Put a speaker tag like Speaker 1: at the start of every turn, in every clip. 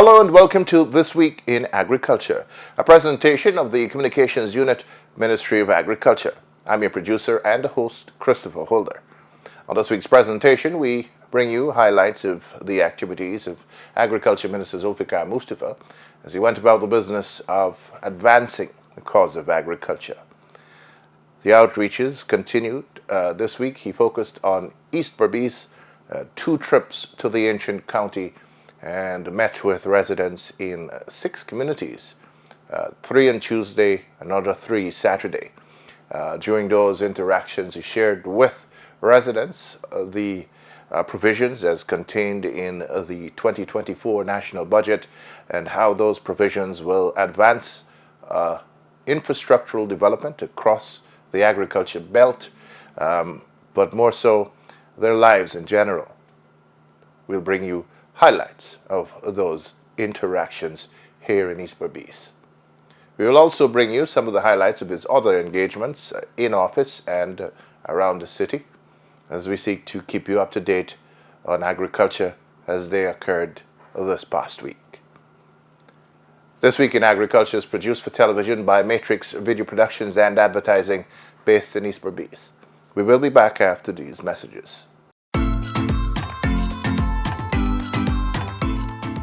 Speaker 1: Hello and welcome to This Week in Agriculture, a presentation of the Communications Unit, Ministry of Agriculture. I'm your producer and host, Christopher Holder. On this week's presentation, we bring you highlights of the activities of Agriculture Minister Zulfikar Mustafa as he went about the business of advancing the cause of agriculture. The outreaches continued. This week, he focused on East Berbice, 2 trips to the ancient county, and met with residents in 6 communities, 3 on Tuesday, another 3 Saturday. During those interactions, he shared with residents the provisions as contained in the 2024 national budget and how those provisions will advance infrastructural development across the agriculture belt, but more so their lives in general. We'll bring you highlights of those interactions here in East Berbice. We will also bring you some of the highlights of his other engagements in office and around the city as we seek to keep you up to date on agriculture as they occurred this past week. This Week in Agriculture is produced for television by Matrix Video Productions and Advertising based in East Berbice. We will be back after these messages.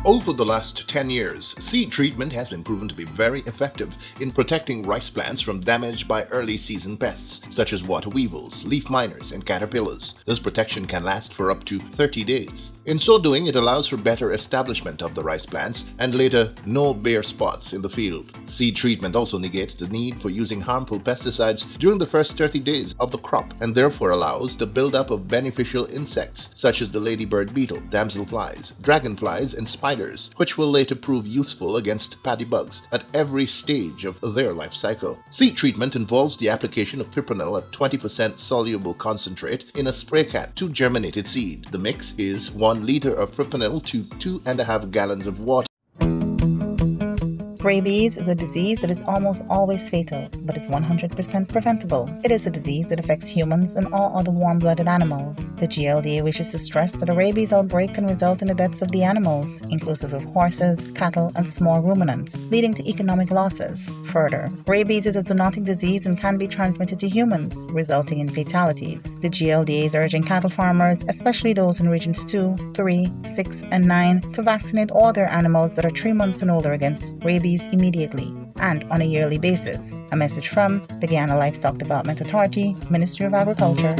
Speaker 1: Over the last 10 years, seed treatment has been proven to be very effective in protecting rice plants from damage by early season pests, such as water weevils, leaf miners, and caterpillars. This protection can last for up to 30 days. In so doing, it allows for better establishment of the rice plants and later no bare spots in the field. Seed treatment also negates the need for using harmful pesticides during the first 30 days of the crop and therefore allows the buildup of beneficial insects such as the ladybird beetle, damselflies, dragonflies, and spiders, which will later prove useful against paddy bugs at every stage of their life cycle. Seed treatment involves the application of fipronil at 20% soluble concentrate in a spray can to germinated seed. The mix is 1 liter of fipronil to 2.5 gallons of water.
Speaker 2: Rabies is a disease that is almost always fatal, but is 100% preventable. It is a disease that affects humans and all other warm-blooded animals. The GLDA wishes to stress that a rabies outbreak can result in the deaths of the animals, inclusive of horses, cattle, and small ruminants, leading to economic losses. Further, rabies is a zoonotic disease and can be transmitted to humans, resulting in fatalities. The GLDA is urging cattle farmers, especially those in regions 2, 3, 6, and 9, to vaccinate all their animals that are 3 months and older against rabies immediately and on a yearly basis. A message from the Guyana Livestock Development Authority, Ministry of Agriculture.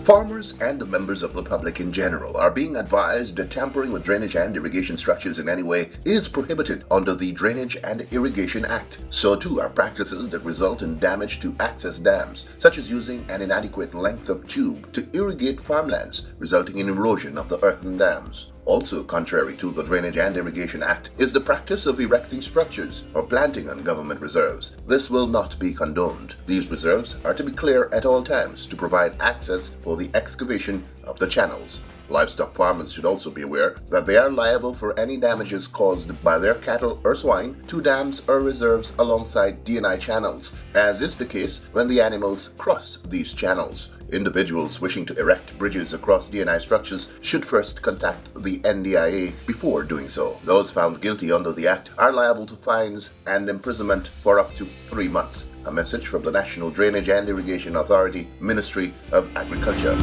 Speaker 1: Farmers and the members of the public in general are being advised that tampering with drainage and irrigation structures in any way is prohibited under the Drainage and Irrigation Act. So too are practices that result in damage to access dams, such as using an inadequate length of tube to irrigate farmlands, resulting in erosion of the earthen dams. Also contrary to the Drainage and Irrigation Act is the practice of erecting structures or planting on government reserves. This will not be condoned. These reserves are to be clear at all times to provide access for the excavation of the channels. Livestock farmers should also be aware that they are liable for any damages caused by their cattle or swine to dams or reserves alongside D&I channels, as is the case when the animals cross these channels. Individuals wishing to erect bridges across D&I structures should first contact the NDIA before doing so. Those found guilty under the Act are liable to fines and imprisonment for up to 3 months. A message from the National Drainage and Irrigation Authority, Ministry of Agriculture.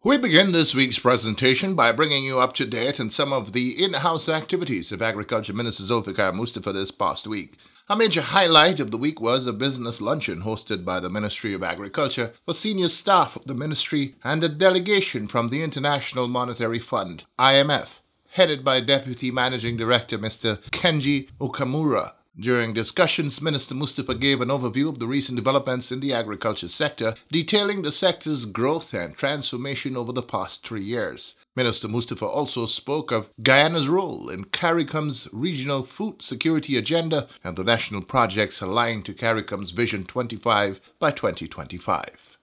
Speaker 1: We begin this week's presentation by bringing you up to date on some of the in-house activities of Agriculture Minister Zulfikar Mustafa this past week. A major highlight of the week was a business luncheon hosted by the Ministry of Agriculture for senior staff of the ministry and a delegation from the International Monetary Fund, IMF, headed by Deputy Managing Director Mr. Kenji Okamura. During discussions, Minister Mustafa gave an overview of the recent developments in the agriculture sector, detailing the sector's growth and transformation over the past 3 years. Minister Mustafa also spoke of Guyana's role in CARICOM's regional food security agenda and the national projects aligned to CARICOM's Vision 25 by 2025.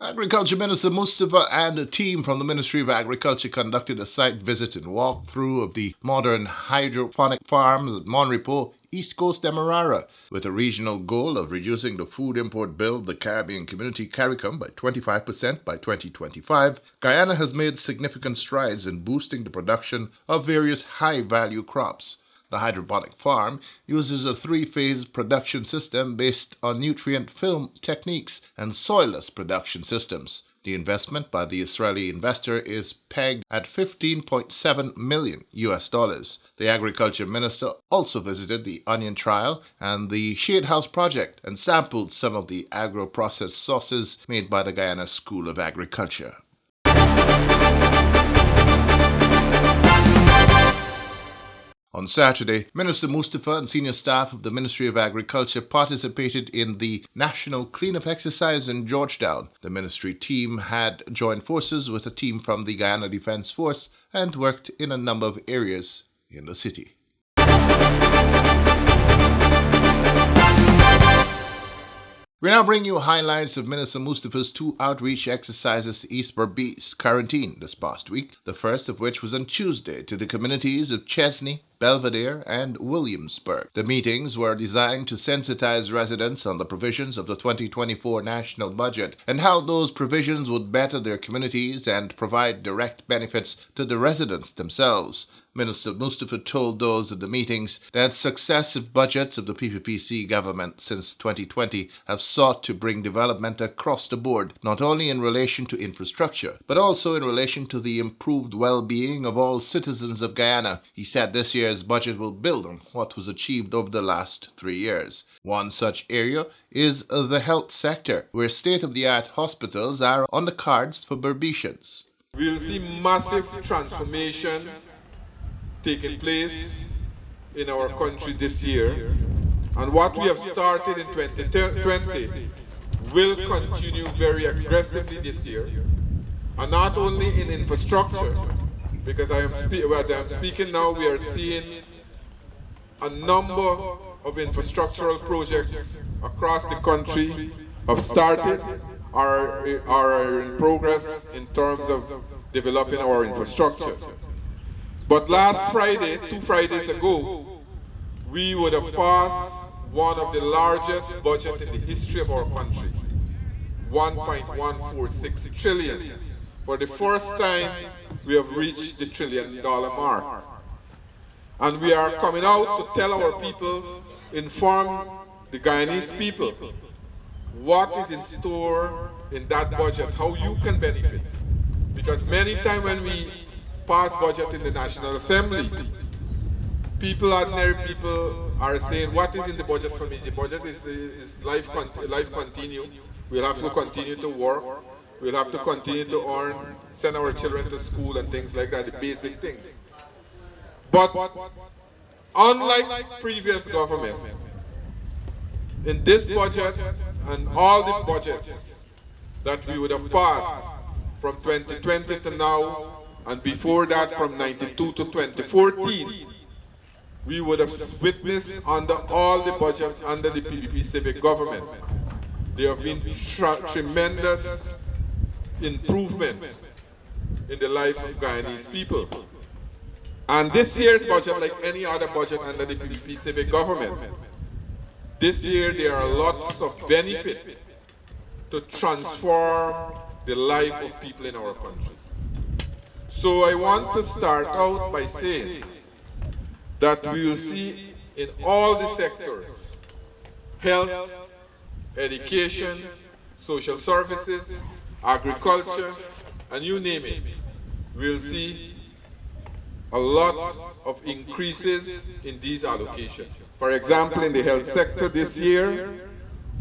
Speaker 3: Agriculture Minister Mustafa and a team from the Ministry of Agriculture conducted a site visit and walkthrough of the modern hydroponic farms at Monrepo, East Coast Demerara, with a regional goal of reducing the food import bill of the Caribbean community CARICOM by 25% by 2025. Guyana has made significant strides in boosting the production of various high-value crops. The hydroponic farm uses a three-phase production system based on nutrient film techniques and soilless production systems. The investment by the Israeli investor is pegged at $15.7 million. The agriculture minister also visited the onion trial and the Shade House project and sampled some of the agro-processed sauces made by the Guyana School of Agriculture. On Saturday, Minister Mustafa and senior staff of the Ministry of Agriculture participated in the National Cleanup Exercise in Georgetown. The ministry team had joined forces with a team from the Guyana Defense Force and worked in a number of areas in the city. We now bring you highlights of Minister Mustafa's two outreach exercises to East Berbice quarantine this past week, the first of which was on Tuesday to the communities of Chesney, Belvedere, and Williamsburg. The meetings were designed to sensitize residents on the provisions of the 2024 national budget and how those provisions would better their communities and provide direct benefits to the residents themselves. Minister Mustafa told those at the meetings that successive budgets of the PPPC government since 2020 have sought to bring development across the board, not only in relation to infrastructure, but also in relation to the improved well-being of all citizens of Guyana. He said this year's budget will build on what was achieved over the last 3 years. One such area is the health sector, where state-of-the-art hospitals are on the cards for Berbecians.
Speaker 4: We'll see massive transformation taking place in our country this year, and what we have started in 2020 will continue very aggressively this year, and not only in infrastructure, because as I am speaking now, we are seeing a number of infrastructural projects across the country have started or are in progress in terms of developing our infrastructure. But last Friday, 2 Fridays ago, we would have passed one of the largest budgets in the history of our country, 1.146 trillion. For the first time, we have reached the $1 trillion mark. And we are coming out to tell our people, inform the Guyanese people, what is in store in that budget, how you can benefit. Because many times when we pass budget in the National Assembly, ordinary people are saying, what is in the budget for me? The budget is life continue. We'll have to continue to work. We'll have to continue to earn, send our children to school and things like that, the basic things. But unlike previous government, in this budget and all the budgets that we would have passed from 2020 to now, and before that from 92 to 2014, we would have witnessed under all the budget under the PPP civic government, there have been tremendous improvement in the life of Guyanese people. And this year's budget, like any other budget under the PPP civic government, this year there are lots of benefit to transform the life of people in our country. So I want to start out by saying that we will see in all the sectors, health, education, social services, agriculture, and you name it, we'll see a lot of increases in these allocations. For example, in the health sector this year,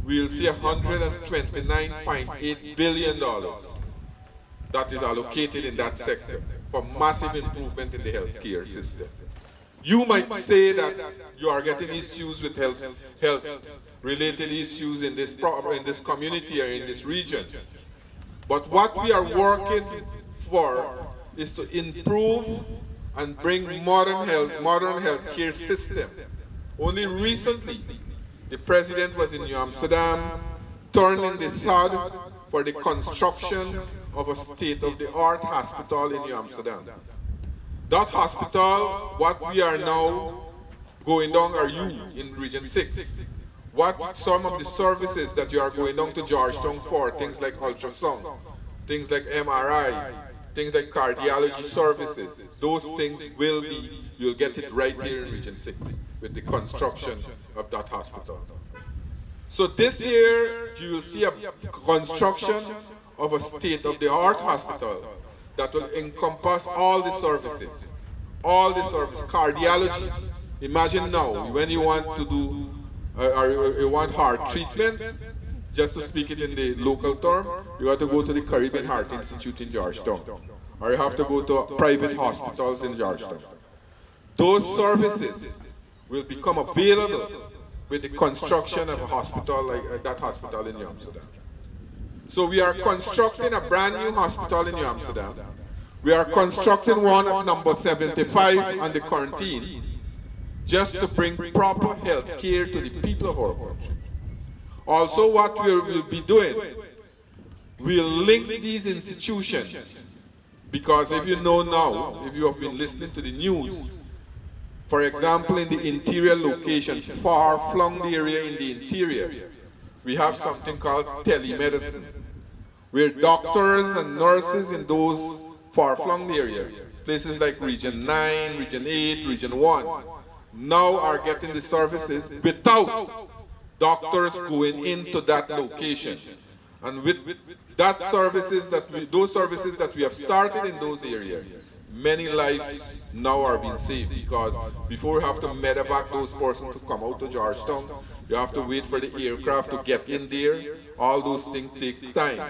Speaker 4: we'll see $129.8 billion that is allocated in that sector for massive improvement in the healthcare system. You might say that you are getting issues with health-related issues in this community or in this region. But what we are working for is to improve and bring modern healthcare system. Only recently, the president was in New Amsterdam, turning the SAD for the construction of a state-of-the-art hospital in New Amsterdam. That hospital, what we are now going down are you in Region 6. What some of the services that you are going down to Georgetown for, things like ultrasound, things like MRI, things like cardiology services, those things will be, you'll get it right here in Region 6 with the construction of that hospital. So this year, you will see a construction of a state-of-the-art hospital that will encompass all the services, cardiology. Imagine now, when you want to do, or you want heart treatment, just to speak it in the local term, you have to go to the Caribbean Heart Institute in Georgetown, or you have to go to private hospitals in Georgetown. Those services will become available with the construction of a hospital like that hospital in New Amsterdam. So we are constructing a brand new hospital in New Amsterdam. We are constructing one at number 75 on the quarantine, just to bring proper health care to the people of our country. Also, what we will be doing, we'll link these institutions, because if you know now, if you have been listening to the news, for example, in the interior location, far-flung area in the interior, we have something called telemedicine, where doctors and nurses in those far-flung area, places like Region 9, Region 8, Region 1, now are getting the services without doctors going into that location. And with that those services that we have started in those areas, many lives now are being saved, because before you have to medevac those persons to come out to Georgetown, you have to wait for the aircraft to get in there. All those things take time.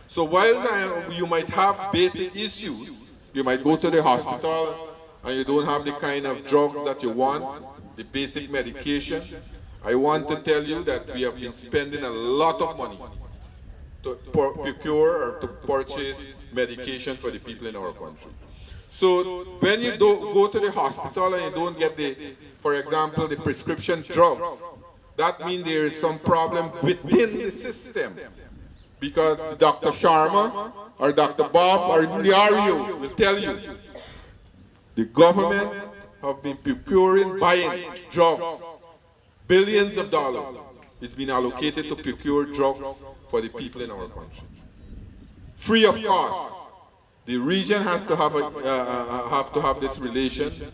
Speaker 4: So while you might have basic issues, you might go to the hospital and you don't have the kind of drugs that you want, the basic medication, I want to tell you that we have been spending a lot of money to procure or to purchase medication for the people in our country. So when you go to the hospital and you don't get for example, the prescription drugs, that means there is some problem within the system. Because Dr. Sharma or Dr. Bob or even the REO will tell you, the government have been procuring, buying drugs. Billions of dollars is being allocated to procure drugs for the people in our country. Free of cost. The region has to have this relation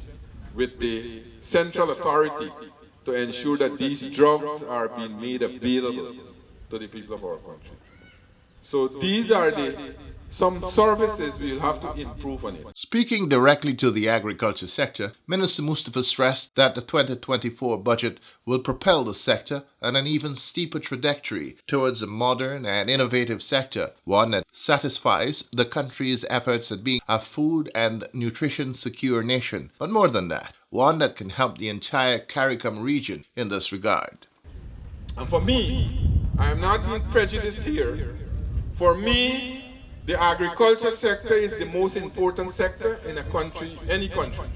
Speaker 4: with the central authority to ensure that these drugs are being made available to the people of our country. So these are some services we will have to improve on it.
Speaker 3: Speaking directly to the agriculture sector, Minister Mustafa stressed that the 2024 budget will propel the sector on an even steeper trajectory towards a modern and innovative sector, one that satisfies the country's efforts at being a food and nutrition secure nation, but more than that, one that can help the entire CARICOM region in this regard.
Speaker 4: And for me, I am not being prejudiced here. For me, the agriculture sector is the most important sector in a country, any country,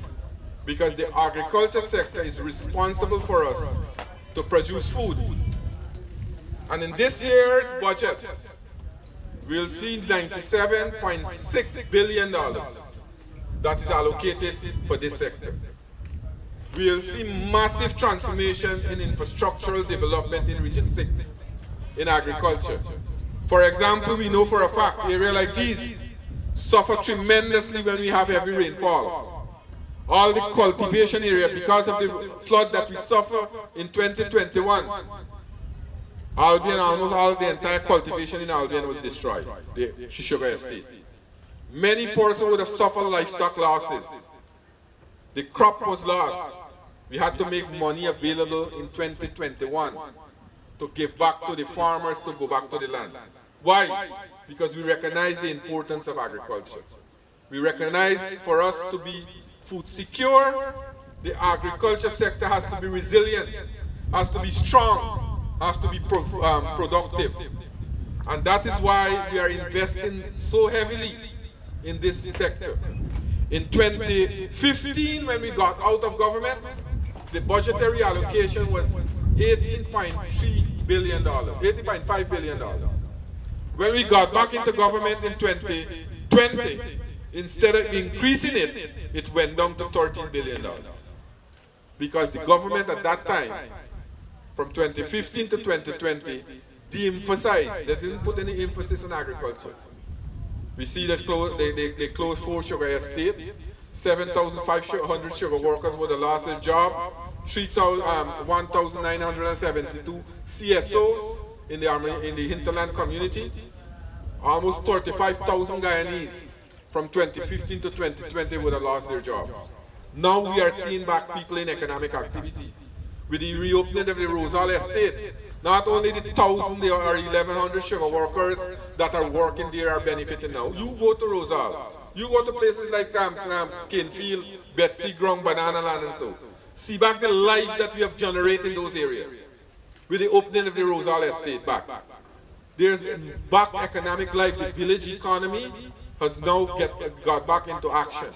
Speaker 4: because the agriculture sector is responsible for us to produce food. And in this year's budget, we'll see $97.6 billion that is allocated for this sector. We'll see massive transformation in infrastructural development in Region 6 in agriculture. For example, we know for a fact areas like these suffer tremendously when we have heavy rainfall. All the cultivation area, because of the flood that we suffer in 2021, Albion, almost all the entire cultivation in Albion was destroyed, the Shishoga estate. Many persons would have suffered livestock losses. The crop was lost. We had to make money available in 2021 to give back to the farmers, to go back to the land. Why? Because we recognize the importance of agriculture. We recognize for us to be food secure, the agriculture sector has to be resilient, has to be strong, has to be productive. And that is why we are investing so heavily in this sector. In 2015, when we got out of government, the budgetary allocation was $18.3 billion, $18.5 billion. When we got back into government in 2020, instead of increasing it, it went down to $13 billion. Because the government at that time, from 2015 to 2020, de-emphasized. They didn't put any emphasis on agriculture. We see that they closed 4 sugar estates, 7,500 sugar workers would have lost their job, 1,972 CSOs in the hinterland community, almost 35,000 Guyanese from 2015 to 2020 would have lost their jobs. Now we are seeing back people in economic activities. With the reopening of the Rosal estate, not only the 1,000 or 1,100 sugar workers that are working there are benefiting now. You go to Rosal, you go to places like Canefield, Betsy Grung, Banana Land and so. See back the life that we have generated in those areas. With the opening of the Rosal estate back. There's back economic life. The village economy has now got back into action.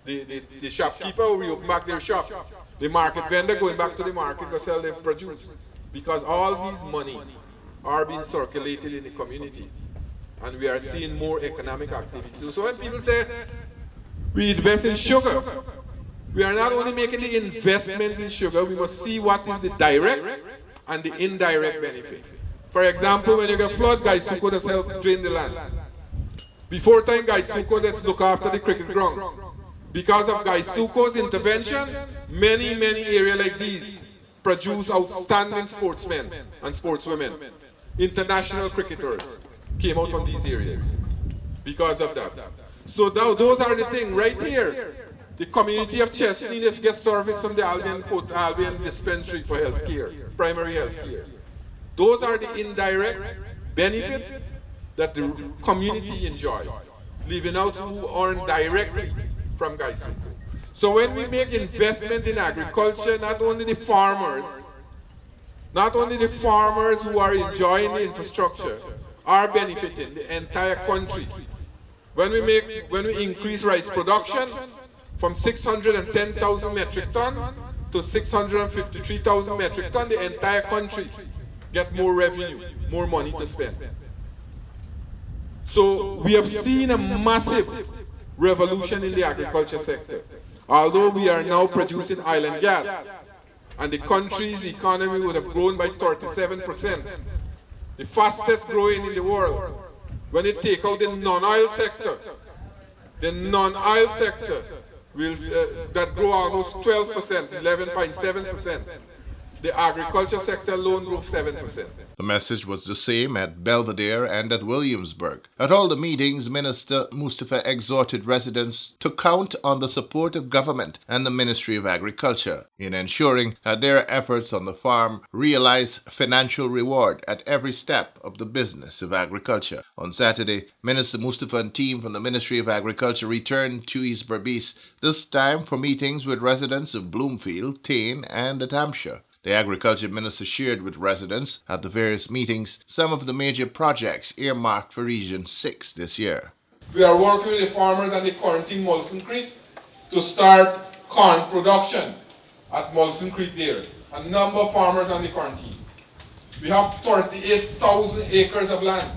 Speaker 4: The shopkeeper will reopen back their shop. The market vendor going back to the market to sell their produce. Because all these money are being circulated in the community. And we are seeing more economic activity. So when people say, we invest in sugar, we are not only making the investment in sugar, we must see what is the direct and the indirect benefit. For example, when you get flood, Gaisuko does help drain the land. Before time, Gaisuko does look after the cricket ground. Because of Gaisuko's intervention, many areas like these produce outstanding sportsmen and sportswomen. International cricketers came out from these areas because of that. So now those are the things right here. The community of Chesney gets service from the Albion Dispensary for health care, primary health care. Those are the indirect benefits that the community enjoy, leaving out who earn directly from Gaisuko. So when we make investment in agriculture, not only the farmers who are enjoying the infrastructure are benefiting, the entire country. When we increase rice production from 610,000 metric ton to 653,000 metric ton, the entire country get more revenue, more money to spend. So we have seen a massive revolution in the agriculture sector. Although we are now producing oil and gas, and the country's economy would have grown by 37%, the fastest growing in the world. When you take out the non-oil sector will that grow almost 12%, 11.7%. The agriculture sector alone grew 7%.
Speaker 3: The message was the same at Belvedere and at Williamsburg. At all the meetings, Minister Mustafa exhorted residents to count on the support of government and the Ministry of Agriculture in ensuring that their efforts on the farm realize financial reward at every step of the business of agriculture. On Saturday, Minister Mustafa and team from the Ministry of Agriculture returned to East Berbice, this time for meetings with residents of Bloomfield, Tain, and at Hampshire. The Agriculture Minister shared with residents at the various meetings some of the major projects earmarked for Region 6 this year.
Speaker 4: We are working with the farmers at the quarantine Molson Creek to start corn production at Molson Creek there. A number of farmers on the quarantine. We have 38,000 acres of land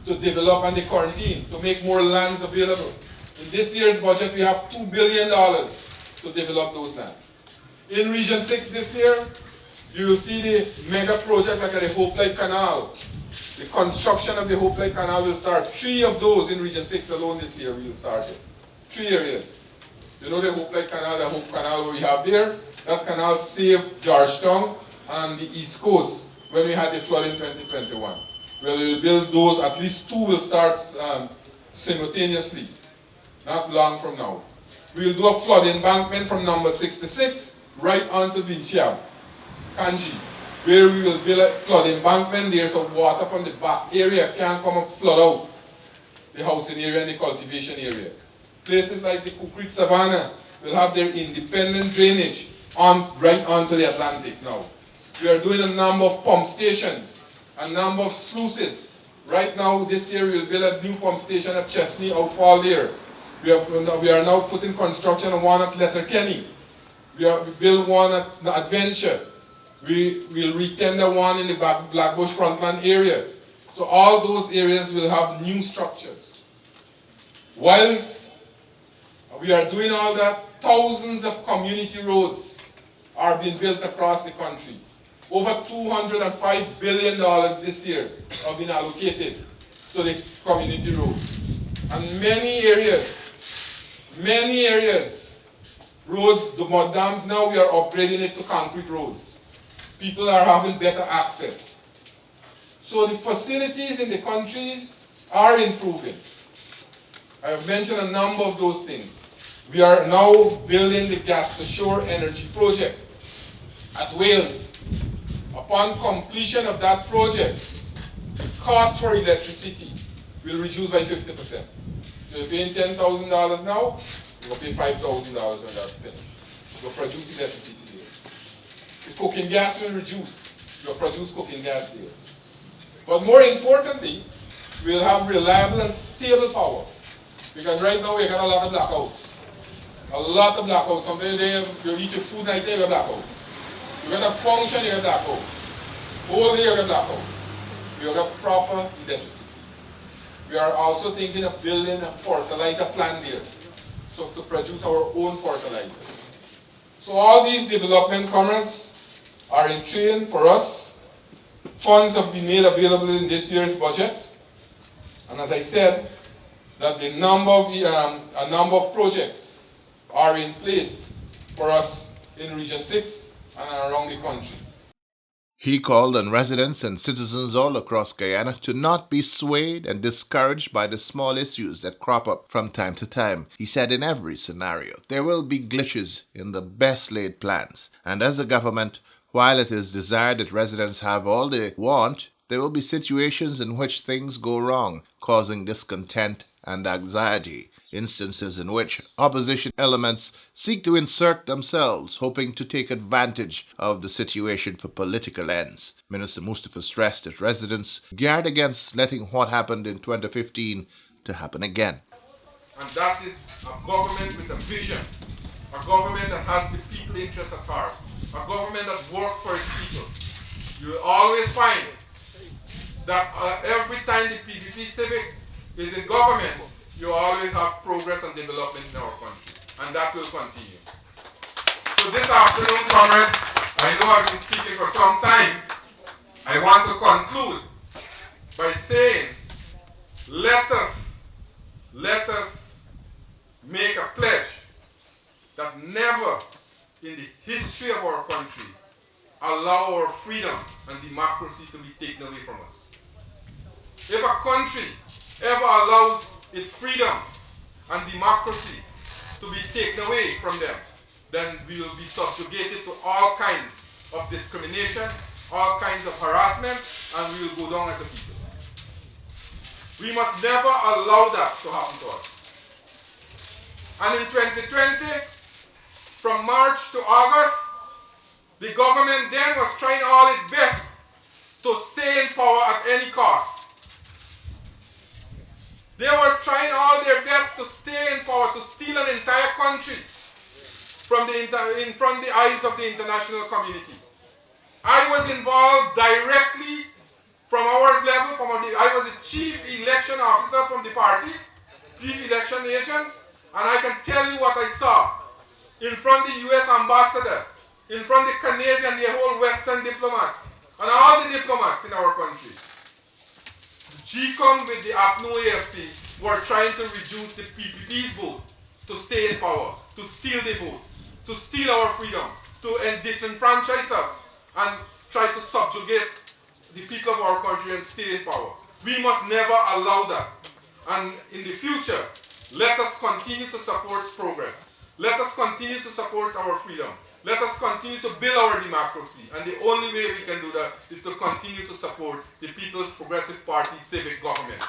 Speaker 4: to develop on the quarantine, to make more lands available. In this year's budget, we have $2 billion to develop those lands. In Region 6 this year, you will see the mega project like the Hope Light Canal. The construction of the Hope Light Canal will start. 3 of those in Region 6 alone this year we will start it. 3 areas. You know the Hope Light Canal, the Hope Canal we have there? That canal saved Georgetown and the East Coast when we had the flood in 2021. Well, we will build those, at least 2 will start simultaneously, not long from now. We will do a flood embankment from number 66 right onto Vinciam. Kanji, where we will build a flood embankment. There's some water from the back area can't come and flood out the housing area and the cultivation area. Places like the Cook Creek Savannah will have their independent drainage right onto the Atlantic now. We are doing a number of pump stations, a number of sluices. Right now, this year, we will build a new pump station at Chesney Outfall there. We are now putting construction on one at Letterkenny. We build one at Adventure. We will retender one in the Blackbush Frontland area. So all those areas will have new structures. Whilst we are doing all that, thousands of community roads are being built across the country. Over $205 billion this year have been allocated to the community roads. And many areas, roads, the dams now, we are upgrading it to concrete roads. People are having better access. So the facilities in the country are improving. I have mentioned a number of those things. We are now building the gas-to-shore energy project at Wales. Upon completion of that project, the cost for electricity will reduce by 50%. So you're paying $10,000 now, you're going to pay $5,000 when that's finished. You'll produce electricity there. The cooking gas will reduce. You'll produce cooking gas there. But more importantly, we'll have reliable and stable power. Because right now we got a lot of blackouts. A lot of blackouts. Sometimes you eat your food night, you have blackout. You got a function, you have blackout. Whole day you have blackout. You have proper electricity. We are also thinking of building a fertilizer plant there, so to produce our own fertilizer. So all these development comrades are in train for us. Funds have been made available in this year's budget. And as I said, that a number of projects are in place for us in Region 6 and around the country.
Speaker 3: He called on residents and citizens all across Guyana to not be swayed and discouraged by the small issues that crop up from time to time. He said in every scenario there will be glitches in the best laid plans, and as a government, while it is desired that residents have all they want, there will be situations in which things go wrong, causing discontent and anxiety, instances in which opposition elements seek to insert themselves, hoping to take advantage of the situation for political ends. Minister Mustapha stressed that residents guard against letting what happened in 2015 to happen again.
Speaker 4: And that is a government with a vision, a government that has the people's interests at heart, a government that works for its people. You will always find that every time the PPP Civic is in government, you always have progress and development in our country, and that will continue. So this afternoon, comrades, I know I've been speaking for some time. I want to conclude by saying, let us make a pledge that never in the history of our country allow our freedom and democracy to be taken away from us. If a country ever allows its freedom and democracy to be taken away from them, then we will be subjugated to all kinds of discrimination, all kinds of harassment, and we will go down as a people. We must never allow that to happen to us. And in 2020, from March to August, the government then was trying all its best to stay in power at any cost. They were trying all their best to stay in power, to steal an entire country from the eyes of the international community. I was involved directly from our level. I was the chief election officer from the party, chief election agents, and I can tell you what I saw in front of the US ambassador, in front of the Canadian, the whole Western diplomats, and all the diplomats in our country. GCOM with the APNO AFC were trying to reduce the PPP's vote, to stay in power, to steal the vote, to steal our freedom, to disenfranchise us, and try to subjugate the people of our country and stay in power. We must never allow that. And in the future, let us continue to support progress. Let us continue to support our freedom. Let us continue to build our democracy. And the only way we can do that is to continue to support the People's Progressive Party civic government.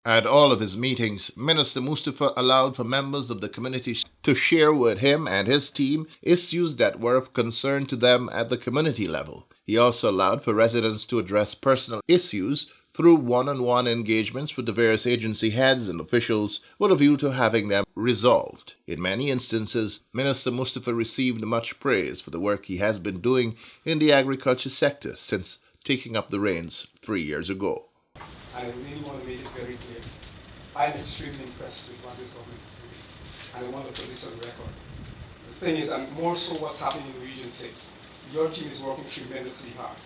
Speaker 3: At all of his meetings, Minister Mustapha allowed for members of the community to share with him and his team issues that were of concern to them at the community level. He also allowed for residents to address personal issues through one-on-one engagements with the various agency heads and officials with a view to having them resolved. In many instances, Minister Mustapha received much praise for the work he has been doing in the agriculture sector since taking up the reins 3 years ago.
Speaker 5: and I really want to make it very clear. I'm extremely impressed with what this government is doing, and I want to put this on record. The thing is, and more so what's happening in Region 6, your team is working tremendously hard.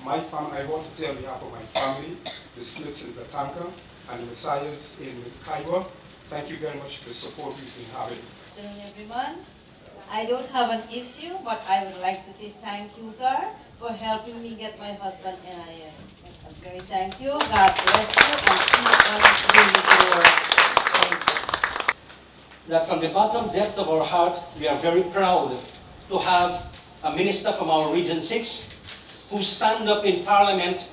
Speaker 5: My family, I want to say on behalf of my family, the Smiths in Tatanka, and the Messiahs in Kaiwa, thank you very much for the support we've been having.
Speaker 6: Good afternoon, everyone. I don't have an issue, but I would like to say thank you, sir, for helping me get my husband NIS. A very thank you. God bless you and keep on doing the good work. Thank you.
Speaker 7: That from the bottom depth of our heart, we are very proud to have a minister from our Region 6 who stand up in Parliament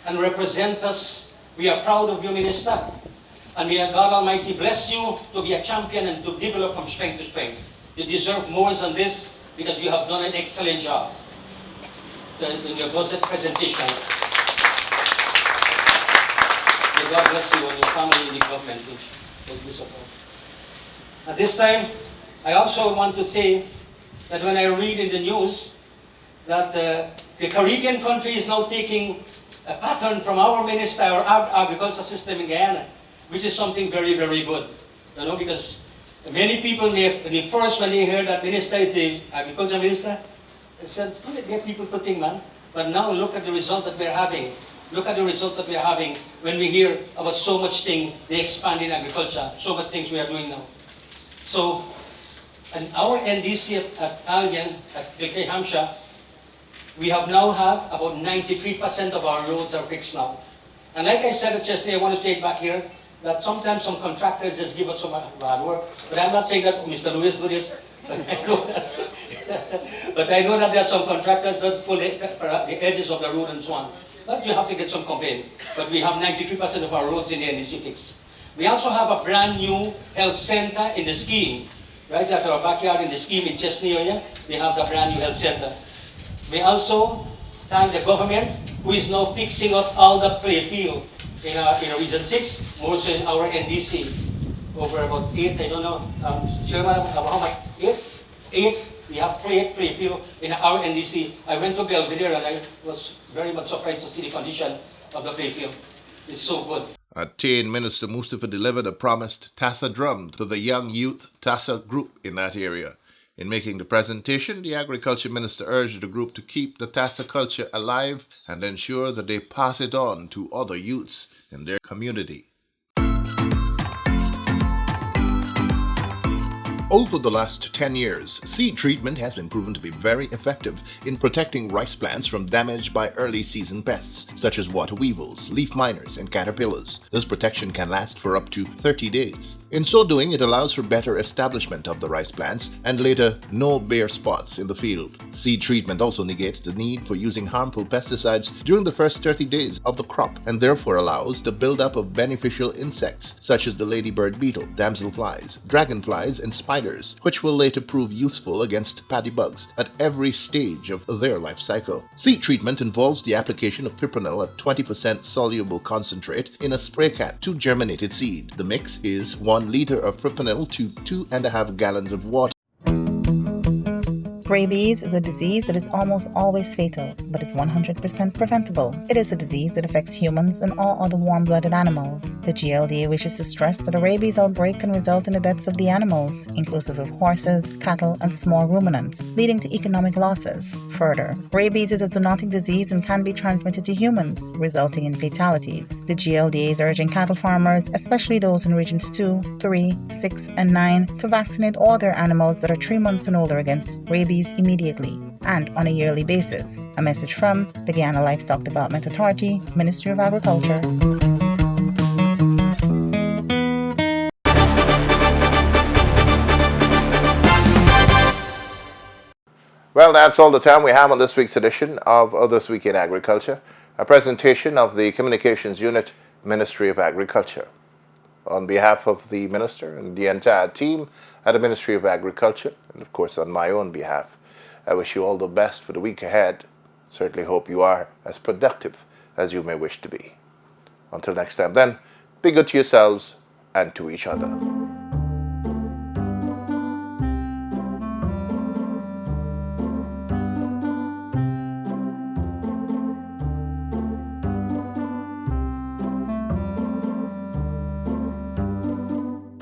Speaker 7: and represent us. We are proud of you, Minister. And may God Almighty bless you to be a champion and to develop from strength to strength. You deserve more than this because you have done an excellent job in your budget presentation. May God bless you and your family in the government, which will support. At this time, I also want to say that when I read in the news that the Caribbean country is now taking a pattern from our minister, our agriculture system in Guyana, which is something very, very good. You know, because many people may, when they hear that minister is the agriculture minister, they said, who did get people to think, man? But now look at the result that we're having. Look at the results that we're having when we hear about so much thing, they expand in agriculture, so much things we are doing now. So, and our NDC at Albion, at Kilkea, Hampshire, we have now about 93% of our roads are fixed now. And like I said just I want to say it back here, that sometimes some contractors just give us some bad work. But I'm not saying that Mr. Lewis do this. But I know that there are some contractors that pull the edges of the road and so on. But you have to get some complaint. But we have 93% of our roads in the NDC fixed. We also have a brand new health center in the scheme. Right at our backyard in the scheme in Chesney area, we have the brand new health center. We also thank the government who is now fixing up all the play field in our Region 6, more so in our NDC. Over about 8, I don't know, Chairman, how much? 8? We have play field in our NDC. I went to Belvedere and I was very much surprised to see the condition of the play field. It's so good.
Speaker 3: At Tain, Minister Mustafa delivered a promised Tassa drum to the young youth Tassa group in that area. In making the presentation, the Agriculture Minister urged the group to keep the Tassa culture alive and ensure that they pass it on to other youths in their community.
Speaker 1: Over the last 10 years, seed treatment has been proven to be very effective in protecting rice plants from damage by early season pests such as water weevils, leaf miners, and caterpillars. This protection can last for up to 30 days. In so doing, it allows for better establishment of the rice plants and later no bare spots in the field. Seed treatment also negates the need for using harmful pesticides during the first 30 days of the crop and therefore allows the buildup of beneficial insects such as the ladybird beetle, damselflies, dragonflies, and spiders, which will later prove useful against paddy bugs at every stage of their life cycle. Seed treatment involves the application of fipronil at 20% soluble concentrate in a spray can to germinated seed. The mix is 1 liter of fipronil to 2.5 gallons of water.
Speaker 2: Rabies is a disease that is almost always fatal, but is 100% preventable. It is a disease that affects humans and all other warm-blooded animals. The GLDA wishes to stress that a rabies outbreak can result in the deaths of the animals, inclusive of horses, cattle, and small ruminants, leading to economic losses. Further, rabies is a zoonotic disease and can be transmitted to humans, resulting in fatalities. The GLDA is urging cattle farmers, especially those in regions 2, 3, 6, and 9, to vaccinate all their animals that are 3 months and older against rabies immediately and on a yearly basis. A message from the Guyana Livestock Development Authority, Ministry of Agriculture.
Speaker 3: Well, that's all the time we have on this week's edition of This Week in Agriculture, a presentation of the Communications Unit, Ministry of Agriculture. On behalf of the Minister and the entire team at the Ministry of Agriculture, and of course on my own behalf, I wish you all the best for the week ahead. Certainly hope you are as productive as you may wish to be. Until next time then, be good to yourselves and to each other.